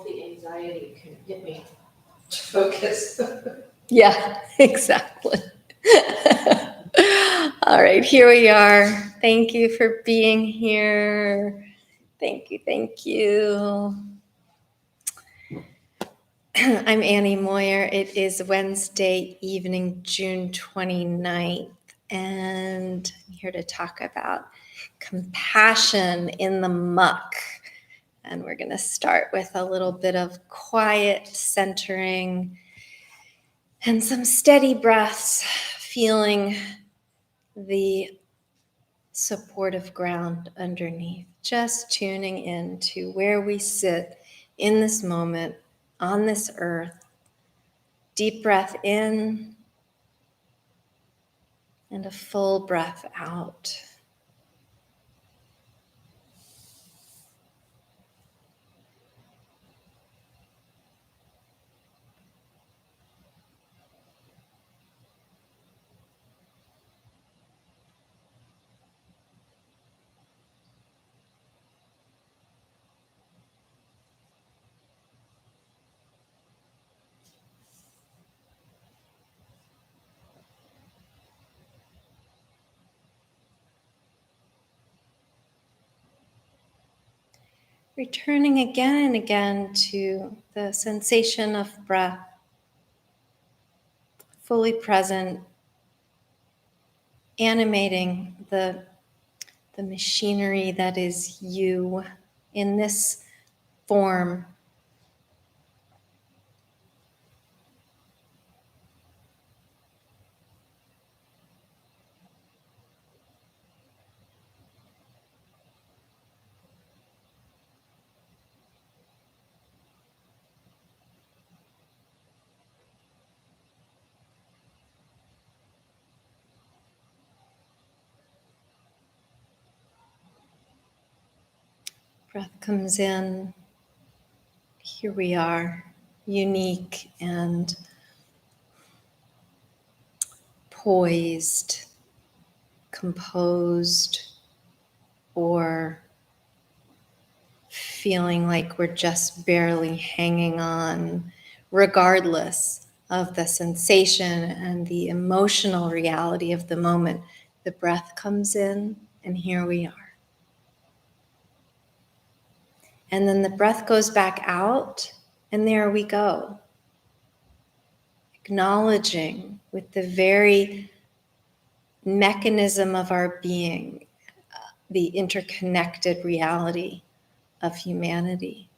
the anxiety can get me to focus. Yeah, exactly. All right, here we are. Thank you for being here. Thank you, thank you. I'm Annie Moyer. It is Wednesday evening, June 29th, and I'm here to talk about compassion in the muck. And we're going to start with a little bit of quiet centering and some steady breaths, feeling the supportive ground underneath, just tuning in to where we sit in this moment on this earth. Deep breath in and a full breath out. Returning again and again to the sensation of breath, fully present, animating the machinery that is you in this form. Breath comes in. Here we are, unique and poised, composed, or feeling like we're just barely hanging on, regardless of the sensation and the emotional reality of the moment. The breath comes in, and here we are. And then the breath goes back out, and there we go. Acknowledging with the very mechanism of our being, the interconnected reality of humanity.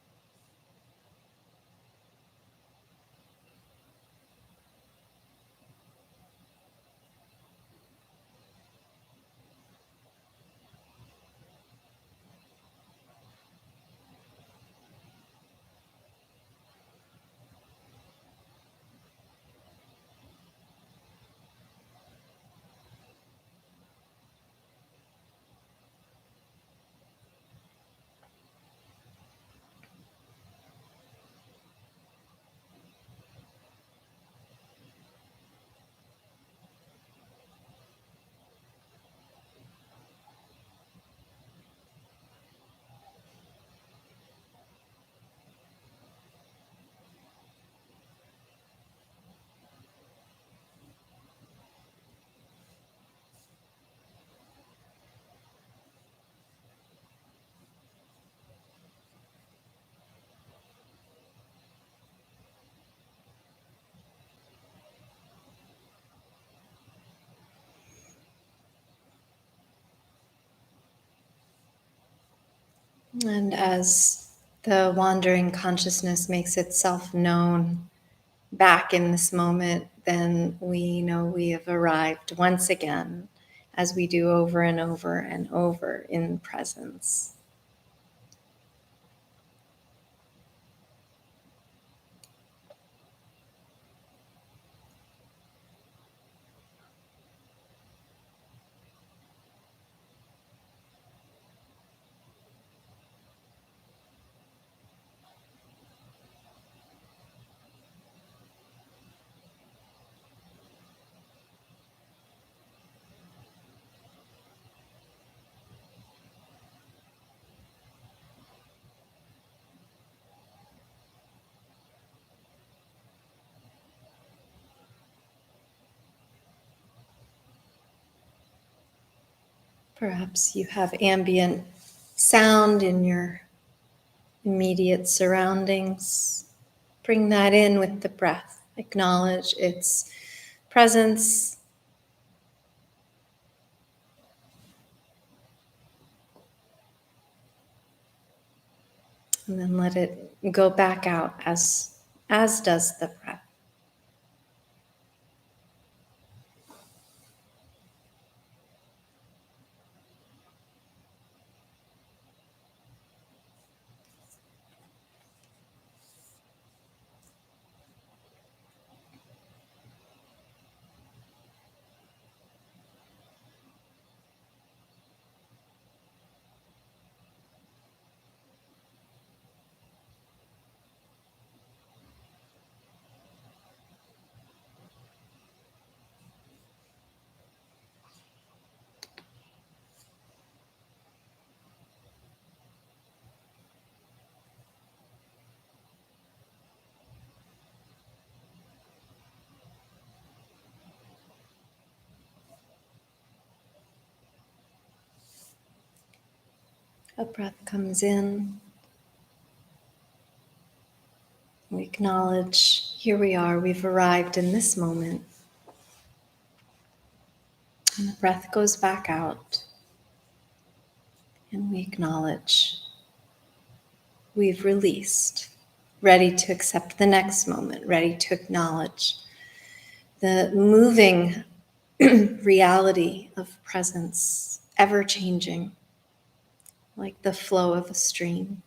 And as the wandering consciousness makes itself known back in this moment, then we know we have arrived once again, as we do over and over and over in presence. Perhaps you have ambient sound in your immediate surroundings. Bring that in with the breath. Acknowledge its presence. And then let it go back out as does the breath. A breath comes in. We acknowledge, here we are, we've arrived in this moment. And the breath goes back out. And we acknowledge, we've released, ready to accept the next moment, ready to acknowledge the moving reality of presence, ever changing, like the flow of a stream.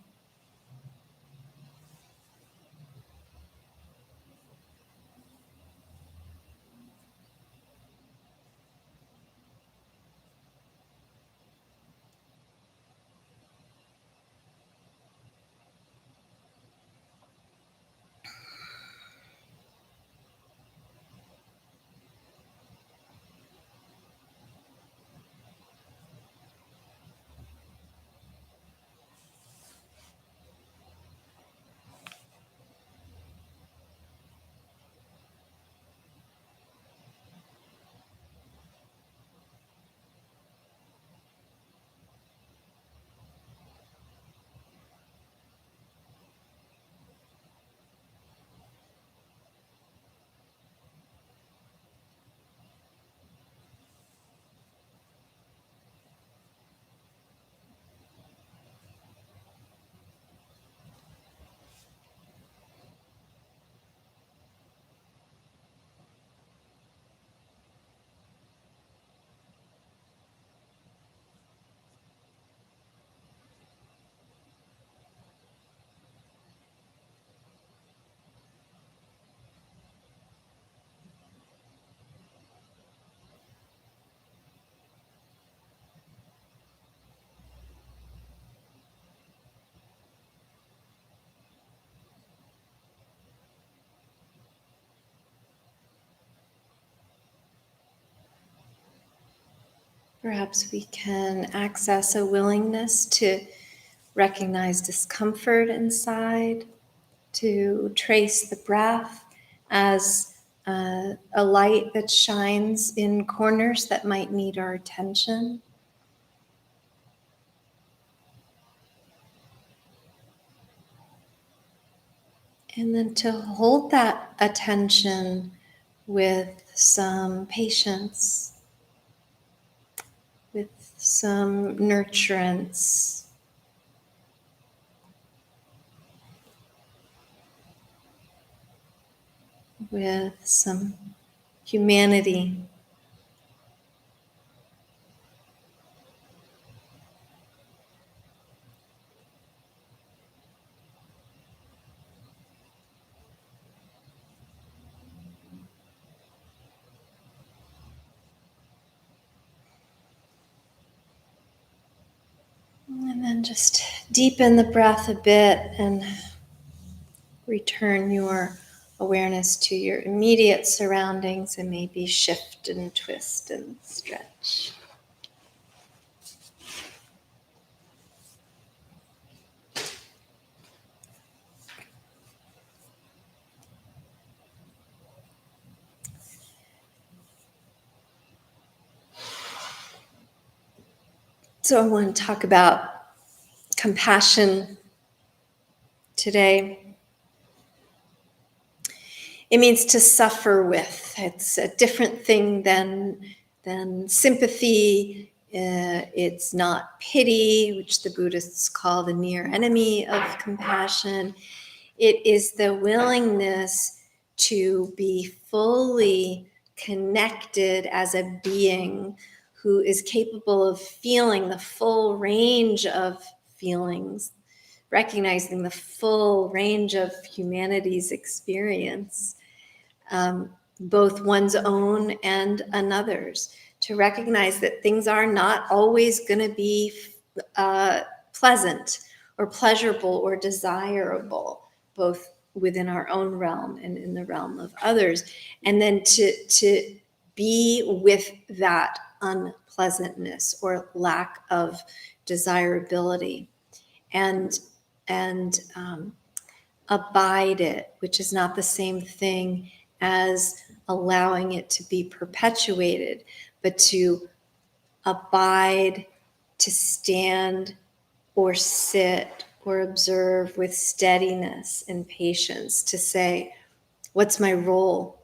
Perhaps we can access a willingness to recognize discomfort inside, to trace the breath as a light that shines in corners that might need our attention. And then to hold that attention with some patience, with some nurturance, with some humanity. And then just deepen the breath a bit and return your awareness to your immediate surroundings and maybe shift and twist and stretch. So I want to talk about compassion today. It means to suffer with. It's a different thing than sympathy. It's not pity, which the Buddhists call the near enemy of compassion. It is the willingness to be fully connected as a being who is capable of feeling the full range of feelings, recognizing the full range of humanity's experience, both one's own and another's, to recognize that things are not always going to be pleasant or pleasurable or desirable, both within our own realm and in the realm of others. And then to be with that unpleasantness or lack of desirability and abide it, which is not the same thing as allowing it to be perpetuated, but to abide, to stand or sit or observe with steadiness and patience, to say, what's my role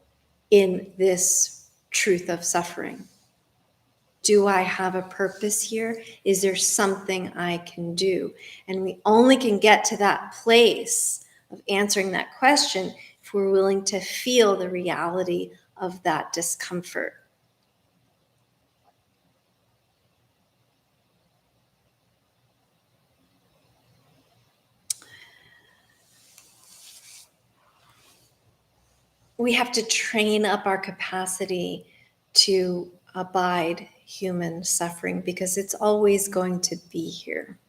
in this truth of suffering? Do I have a purpose here? Is there something I can do? And we only can get to that place of answering that question if we're willing to feel the reality of that discomfort. We have to train up our capacity to abide human suffering because it's always going to be here.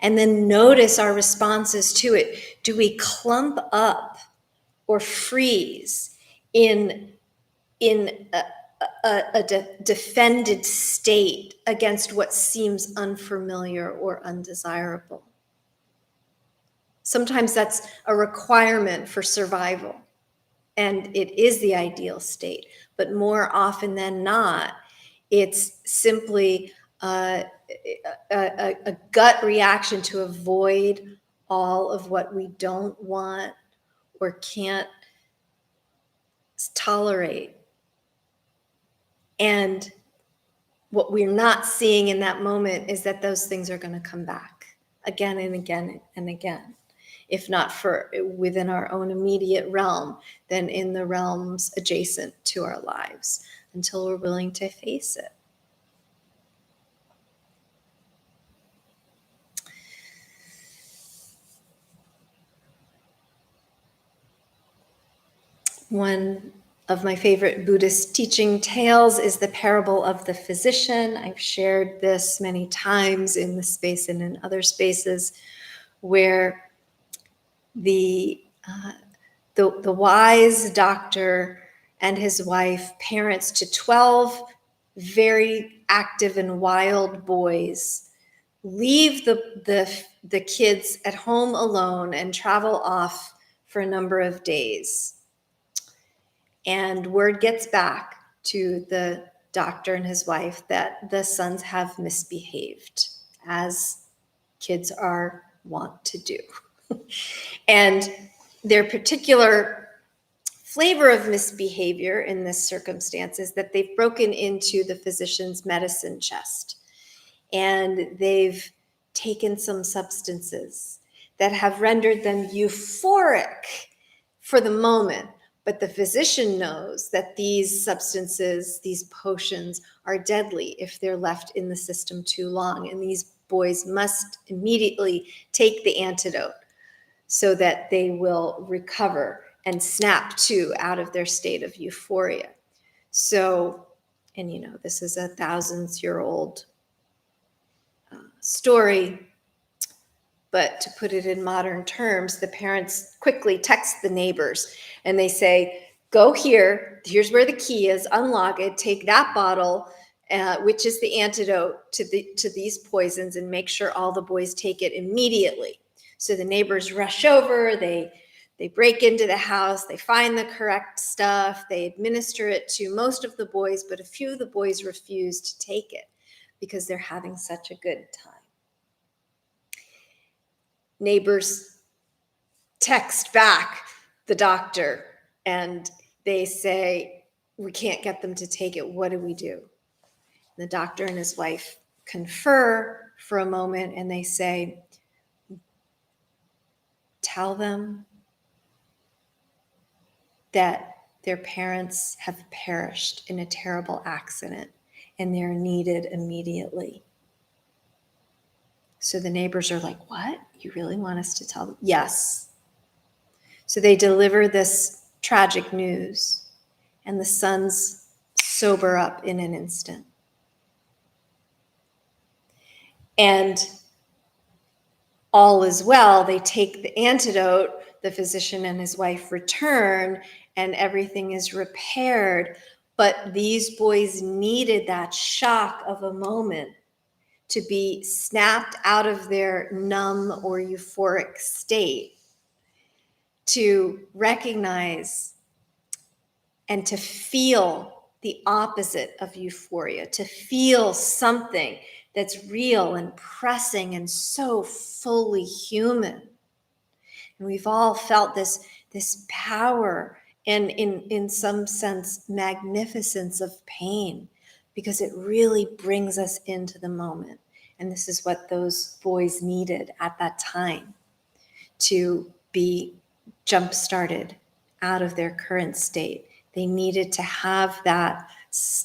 And then notice our responses to it. Do we clump up or freeze in a defended state against what seems unfamiliar or undesirable? Sometimes that's a requirement for survival, and it is the ideal state. But more often than not, it's simply a gut reaction to avoid all of what we don't want or can't tolerate. And what we're not seeing in that moment is that those things are going to come back again and again and again. If not for within our own immediate realm, then in the realms adjacent to our lives, until we're willing to face it. One of my favorite Buddhist teaching tales is the parable of the physician. I've shared this many times in this space and in other spaces, where the wise doctor and his wife, parents to 12 very active and wild boys, leave the kids at home alone and travel off for a number of days. And word gets back to the doctor and his wife that the sons have misbehaved, as kids are wont to do. And their particular flavor of misbehavior in this circumstance is that they've broken into the physician's medicine chest and they've taken some substances that have rendered them euphoric for the moment. But the physician knows that these substances, these potions, are deadly if they're left in the system too long. And these boys must immediately take the antidote so that they will recover and snap to out of their state of euphoria. So, and this is a thousands-year-old story, but to put it in modern terms, the parents quickly text the neighbors and they say, go here, here's where the key is, unlock it, take that bottle, which is the antidote to these poisons, and make sure all the boys take it immediately. So the neighbors rush over, they break into the house, they find the correct stuff, they administer it to most of the boys, but a few of the boys refuse to take it because they're having such a good time. Neighbors text back the doctor and they say, we can't get them to take it. What do we do? The doctor and his wife confer for a moment and they say, tell them that their parents have perished in a terrible accident and they're needed immediately. So the neighbors are like, what? You really want us to tell them? Yes. So they deliver this tragic news and the sons sober up in an instant. And all is well. They take the antidote, the physician and his wife return, and everything is repaired. But these boys needed that shock of a moment to be snapped out of their numb or euphoric state, to recognize and to feel the opposite of euphoria, to feel something that's real and pressing and so fully human. And we've all felt this power and in some sense, magnificence of pain, because it really brings us into the moment. And this is what those boys needed at that time, to be jump-started out of their current state. They needed to have that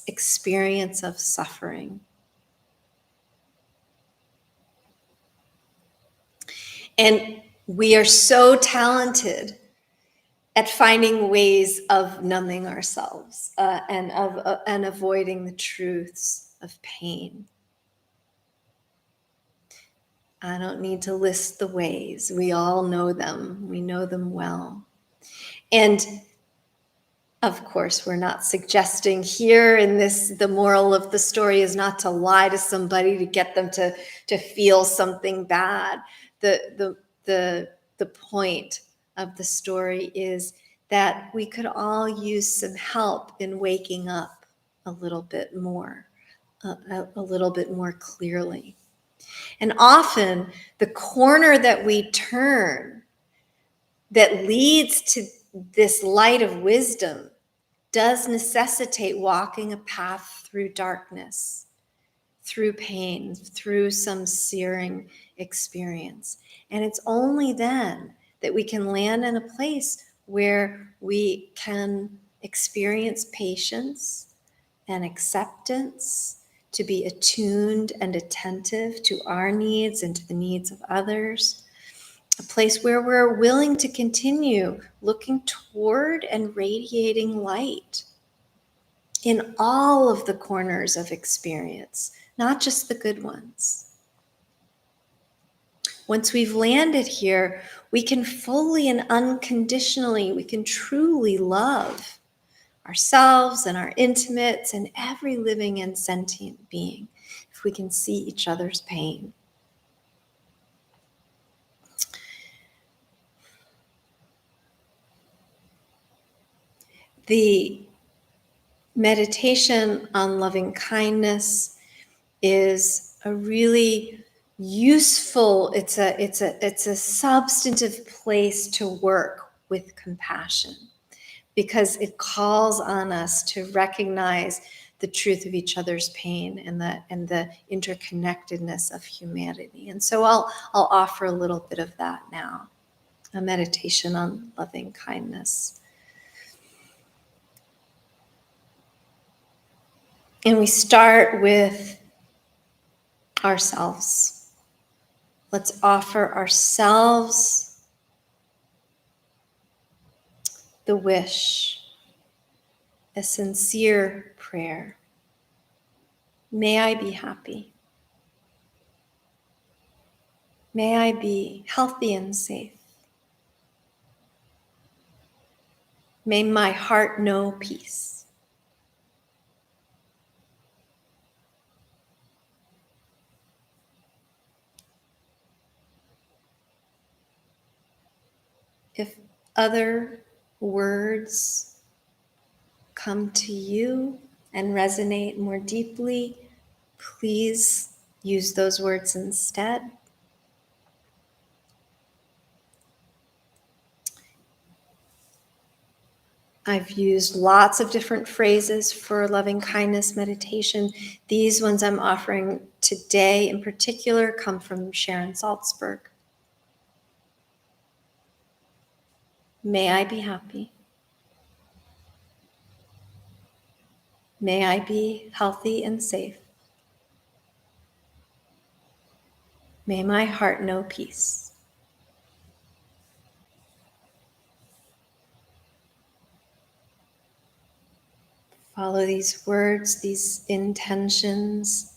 experience of suffering. And we are so talented at finding ways of numbing ourselves and avoiding the truths of pain. I don't need to list the ways. We all know them. We know them well. And of course, we're not suggesting here in this, the moral of the story is not to lie to somebody to get them to feel something bad. The point of the story is that we could all use some help in waking up a little bit more, a little bit more clearly. And often the corner that we turn that leads to this light of wisdom does necessitate walking a path through darkness, through pain, through some searing experience. And it's only then that we can land in a place where we can experience patience and acceptance, to be attuned and attentive to our needs and to the needs of others. A place where we're willing to continue looking toward and radiating light in all of the corners of experience, not just the good ones. Once we've landed here, we can fully and unconditionally, we can truly love ourselves and our intimates and every living and sentient being if we can see each other's pain. The meditation on loving kindness is a really useful, it's a substantive place to work with compassion, because it calls on us to recognize the truth of each other's pain and the interconnectedness of humanity. And so I'll offer a little bit of that now, a meditation on loving kindness. And we start with ourselves. Let's offer ourselves the wish, a sincere prayer. May I be happy. May I be healthy and safe. May my heart know peace. If other words come to you and resonate more deeply, please use those words instead. I've used lots of different phrases for loving kindness meditation. These ones I'm offering today in particular come from Sharon Salzberg. May I be happy. May I be healthy and safe. May my heart know peace. Follow these words, these intentions,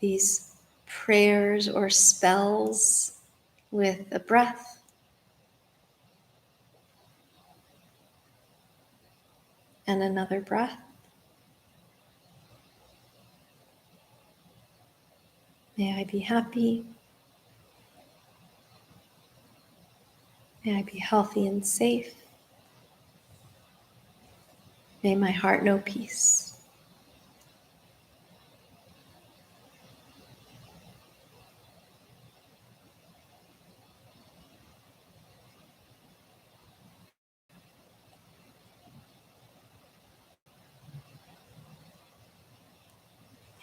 these prayers or spells with a breath. And another breath. May I be happy. May I be healthy and safe. May my heart know peace.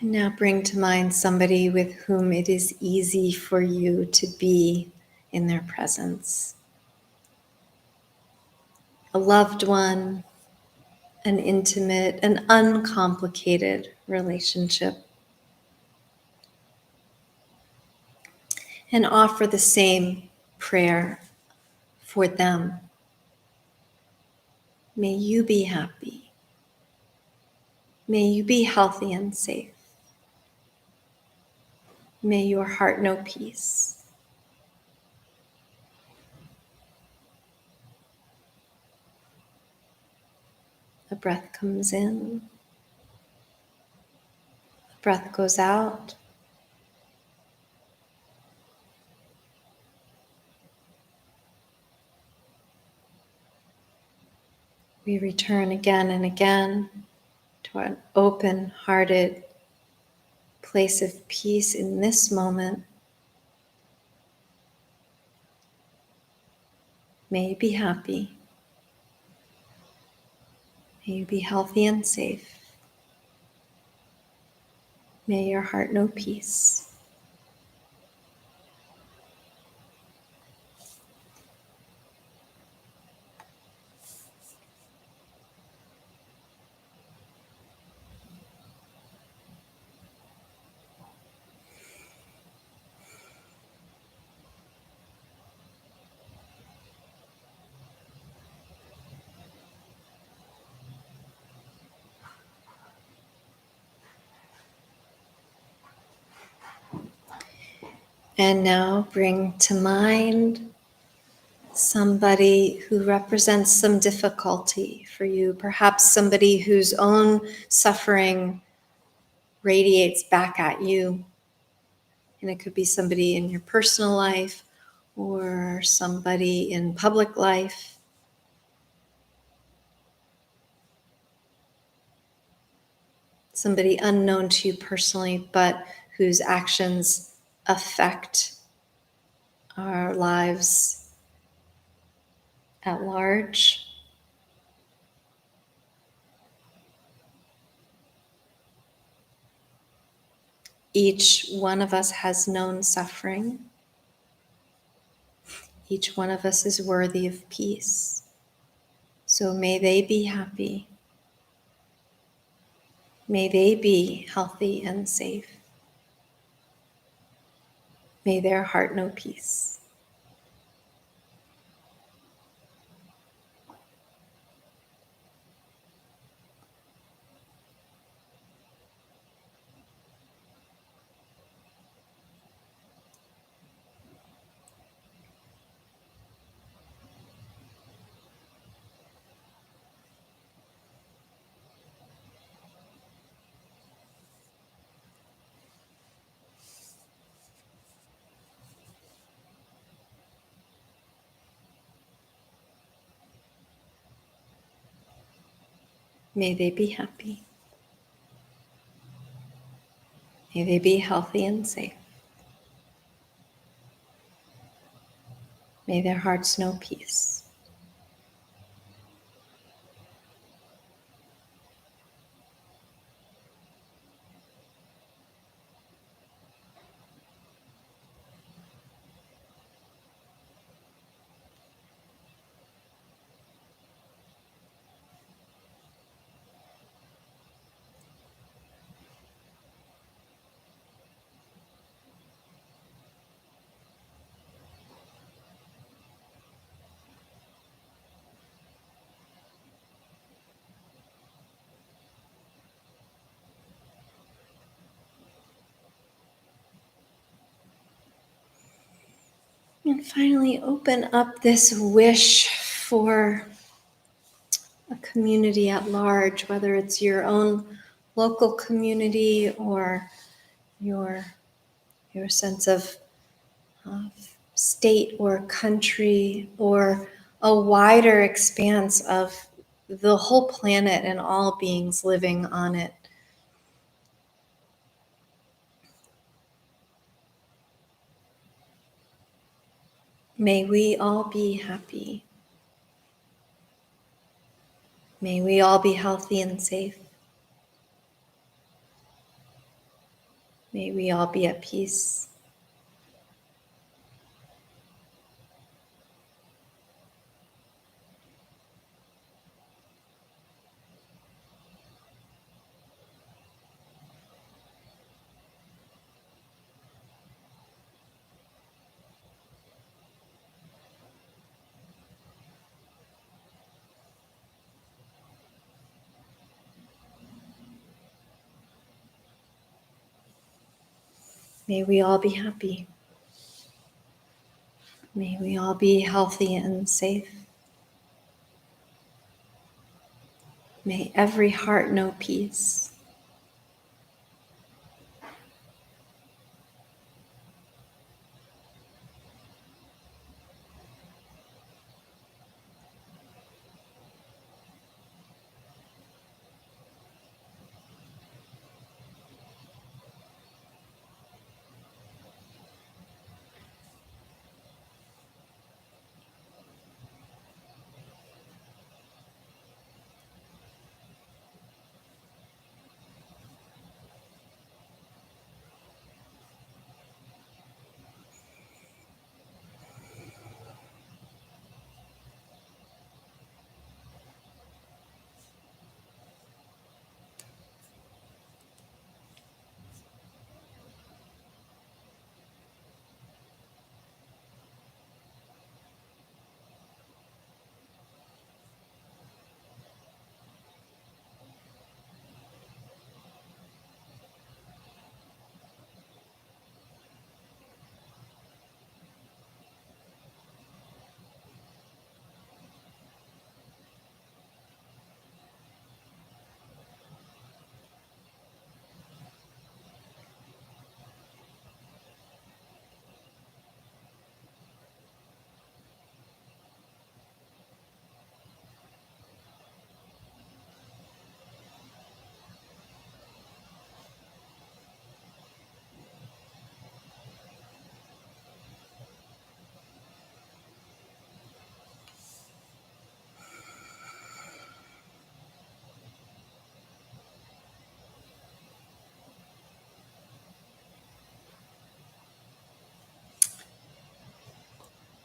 And now bring to mind somebody with whom it is easy for you to be in their presence. A loved one, an intimate, an uncomplicated relationship. And offer the same prayer for them. May you be happy. May you be healthy and safe. May your heart know peace. A breath comes in. A breath goes out. We return again and again to an open-hearted place of peace in this moment. May you be happy. May you be healthy and safe. May your heart know peace. And now bring to mind somebody who represents some difficulty for you, perhaps somebody whose own suffering radiates back at you. And it could be somebody in your personal life or somebody in public life. Somebody unknown to you personally, but whose actions affect our lives at large. Each one of us has known suffering. Each one of us is worthy of peace. So may they be happy. May they be healthy and safe. May their heart know peace. May they be happy. May they be healthy and safe. May their hearts know peace. And finally, open up this wish for a community at large, whether it's your own local community or your sense of state or country, or a wider expanse of the whole planet and all beings living on it. May we all be happy. May we all be healthy and safe. May we all be at peace. May we all be happy. May we all be healthy and safe. May every heart know peace.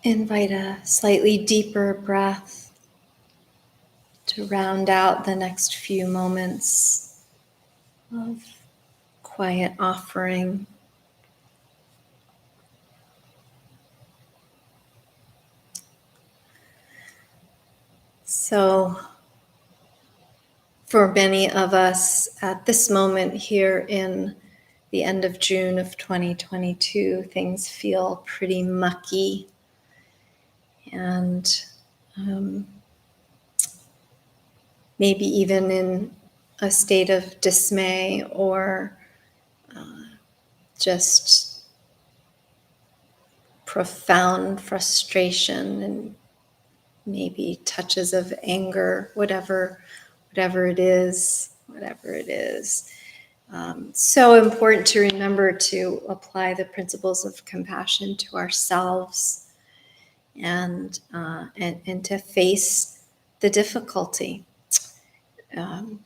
Invite a slightly deeper breath to round out the next few moments of quiet offering. So, for many of us at this moment here in the end of June of 2022, things feel pretty mucky and maybe even in a state of dismay or just profound frustration and maybe touches of anger, whatever it is. So important to remember to apply the principles of compassion to ourselves and to face the difficulty. Um,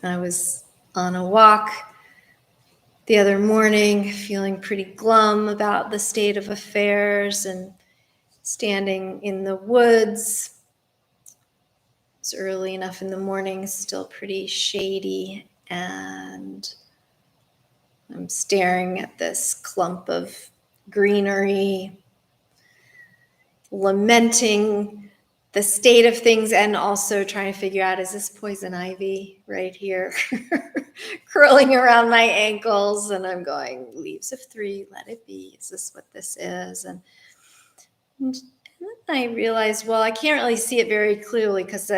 I was on a walk the other morning, feeling pretty glum about the state of affairs and standing in the woods. It's early enough in the morning, still pretty shady, and I'm staring at this clump of greenery, lamenting the state of things and also trying to figure out, is this poison ivy right here curling around my ankles? And I'm going, leaves of three, let it be. Is this what this is? And then I realized, well, I can't really see it very clearly because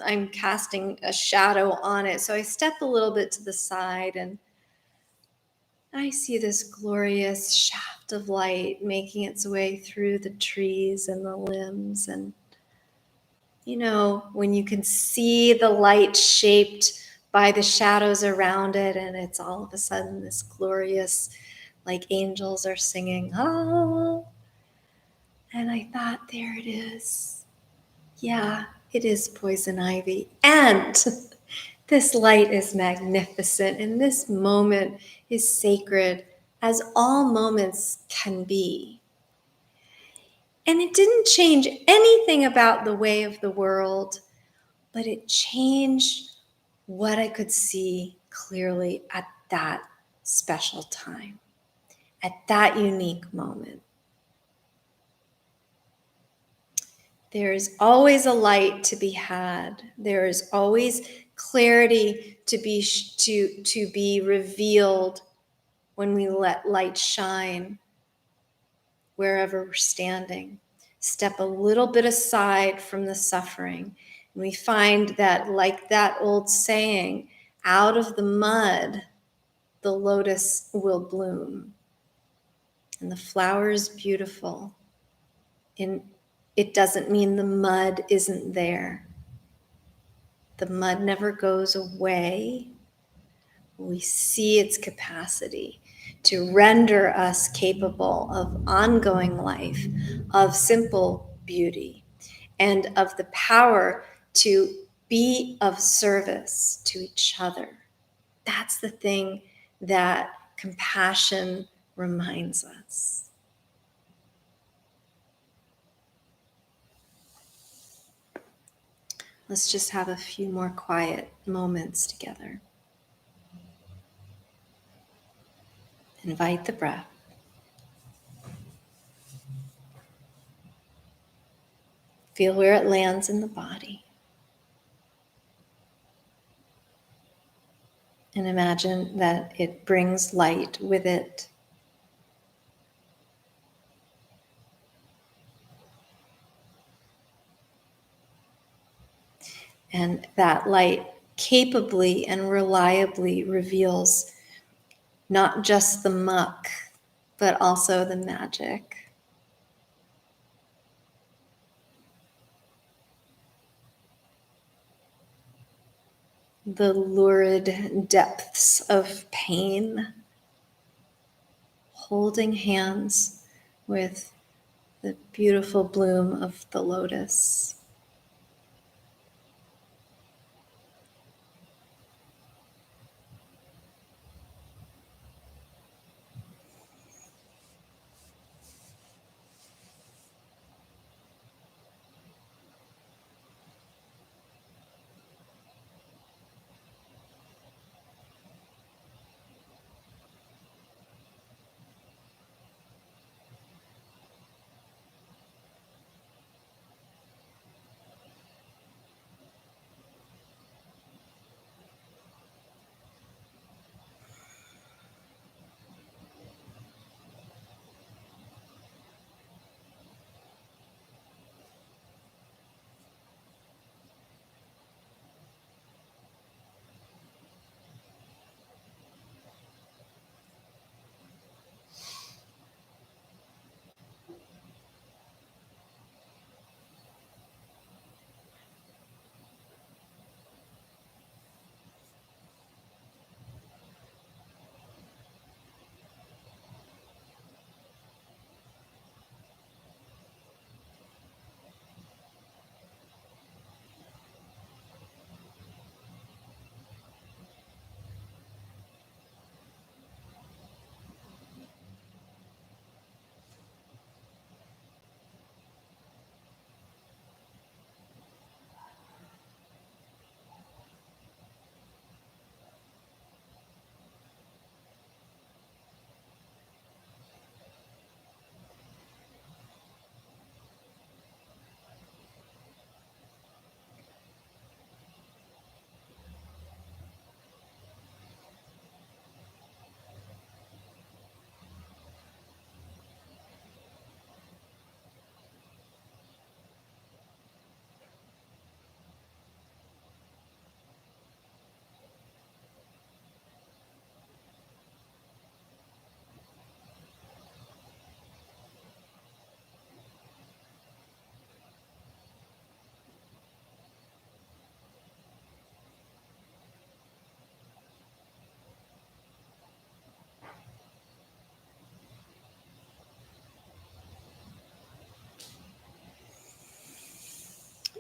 I'm casting a shadow on it. So I step a little bit to the side and I see this glorious shaft of light making its way through the trees and the limbs. And, you know, when you can see the light shaped by the shadows around it, and it's all of a sudden this glorious, like angels are singing, ah. And I thought, there it is. Yeah, it is poison ivy. And this light is magnificent, and this moment is sacred, as all moments can be. And it didn't change anything about the way of the world, but it changed what I could see clearly at that special time, at that unique moment. There is always a light to be had. There is always clarity to be revealed when we let light shine wherever we're standing. Step a little bit aside from the suffering. And we find that, like that old saying, out of the mud, the lotus will bloom. And the flower is beautiful. And it doesn't mean the mud isn't there. The mud never goes away. We see its capacity to render us capable of ongoing life, of simple beauty, and of the power to be of service to each other. That's the thing that compassion reminds us. Let's just have a few more quiet moments together. Invite the breath. Feel where it lands in the body. And imagine that it brings light with it. And that light capably and reliably reveals not just the muck, but also the magic. The lurid depths of pain, holding hands with the beautiful bloom of the lotus.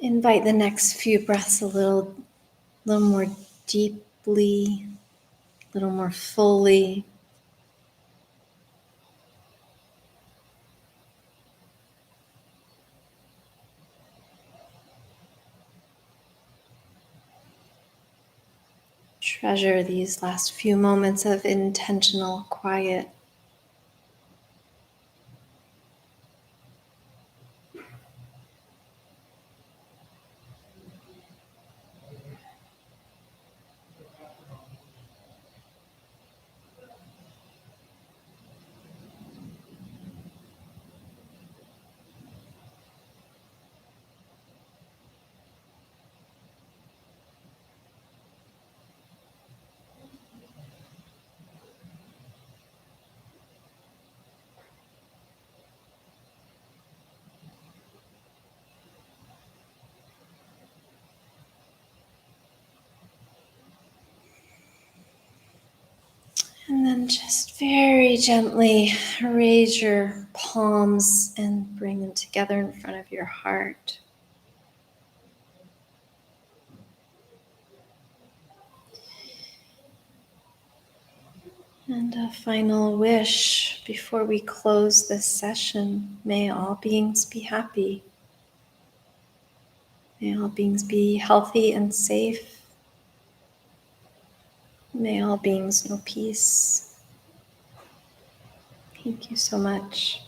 Invite the next few breaths a little more deeply, a little more fully. Treasure these last few moments of intentional quiet. And then just very gently raise your palms and bring them together in front of your heart. And a final wish before we close this session. May all beings be happy. May all beings be healthy and safe. May all beings know peace. Thank you so much.